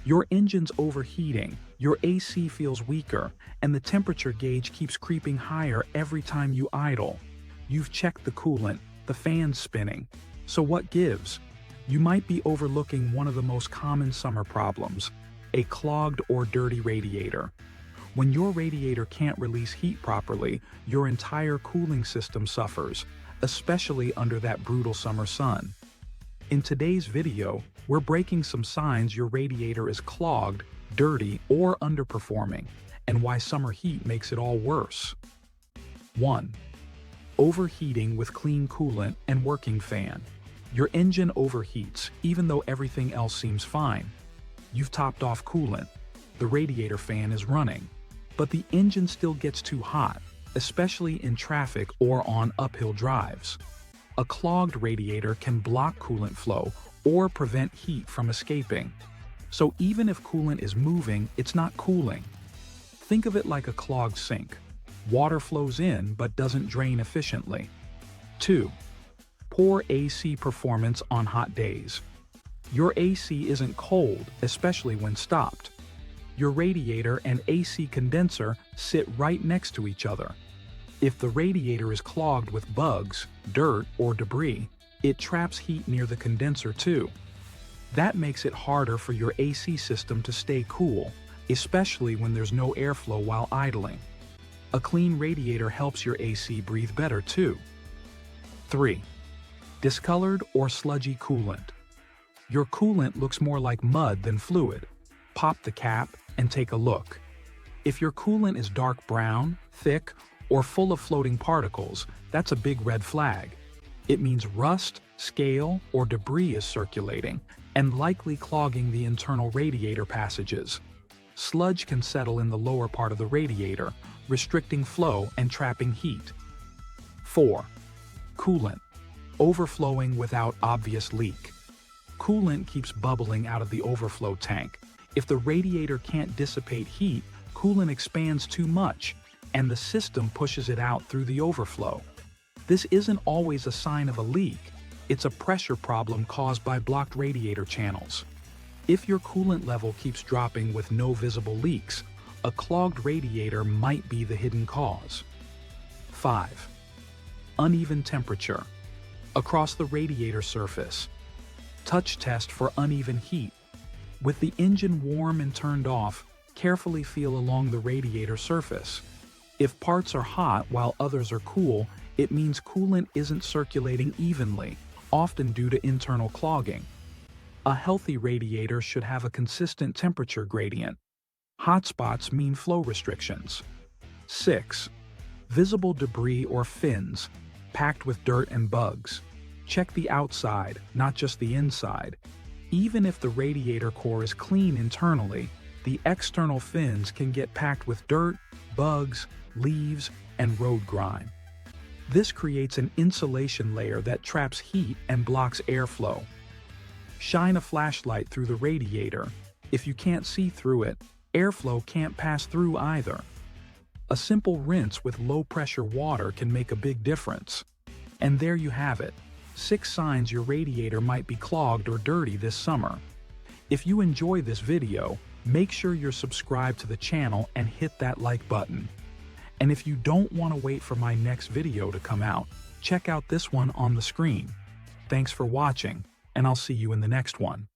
Your engine's overheating, your AC feels weaker, and the temperature gauge keeps creeping higher every time you idle. You've checked the coolant, the fan's spinning. So what gives? You might be overlooking one of the most common summer problems, a clogged or dirty radiator. When your radiator can't release heat properly, your entire cooling system suffers, especially under that brutal summer sun. In today's video, we're breaking some signs your radiator is clogged, dirty, or underperforming, and why summer heat makes it all worse. 1. Overheating with clean coolant and working fan. Your engine overheats, even though everything else seems fine. You've topped off coolant. The radiator fan is running. But the engine still gets too hot, especially in traffic or on uphill drives. A clogged radiator can block coolant flow or prevent heat from escaping. So even if coolant is moving, it's not cooling. Think of it like a clogged sink. Water flows in but doesn't drain efficiently. 2. Poor AC performance on hot days. Your AC isn't cold, especially when stopped. Your radiator and AC condenser sit right next to each other. If the radiator is clogged with bugs, dirt, or debris, it traps heat near the condenser too. That makes it harder for your AC system to stay cool, especially when there's no airflow while idling. A clean radiator helps your AC breathe better too. 3. Discolored or sludgy coolant. Your coolant looks more like mud than fluid. Pop the cap and take a look. If your coolant is dark brown, thick, or full of floating particles, that's a big red flag. It means rust, scale, or debris is circulating and likely clogging the internal radiator passages. Sludge can settle in the lower part of the radiator, restricting flow and trapping heat. 4. Coolant. Overflowing without obvious leak. Coolant keeps bubbling out of the overflow tank. If the radiator can't dissipate heat, coolant expands too much, and the system pushes it out through the overflow. This isn't always a sign of a leak. It's a pressure problem caused by blocked radiator channels. If your coolant level keeps dropping with no visible leaks, a clogged radiator might be the hidden cause. 5. Uneven temperature. Across the radiator surface. Touch test for uneven heat. With the engine warm and turned off, carefully feel along the radiator surface. If parts are hot while others are cool, it means coolant isn't circulating evenly, often due to internal clogging. A healthy radiator should have a consistent temperature gradient. Hot spots mean flow restrictions. 6. Visible debris or fins, packed with dirt and bugs. Check the outside, not just the inside. Even if the radiator core is clean internally, the external fins can get packed with dirt, bugs, leaves, and road grime. This creates an insulation layer that traps heat and blocks airflow. Shine a flashlight through the radiator. If you can't see through it, airflow can't pass through either. A simple rinse with low-pressure water can make a big difference. And there you have it. 6 signs your radiator might be clogged or dirty this summer. If you enjoy this video, make sure you're subscribed to the channel and hit that like button. And if you don't want to wait for my next video to come out, check out this one on the screen. Thanks for watching, and I'll see you in the next one.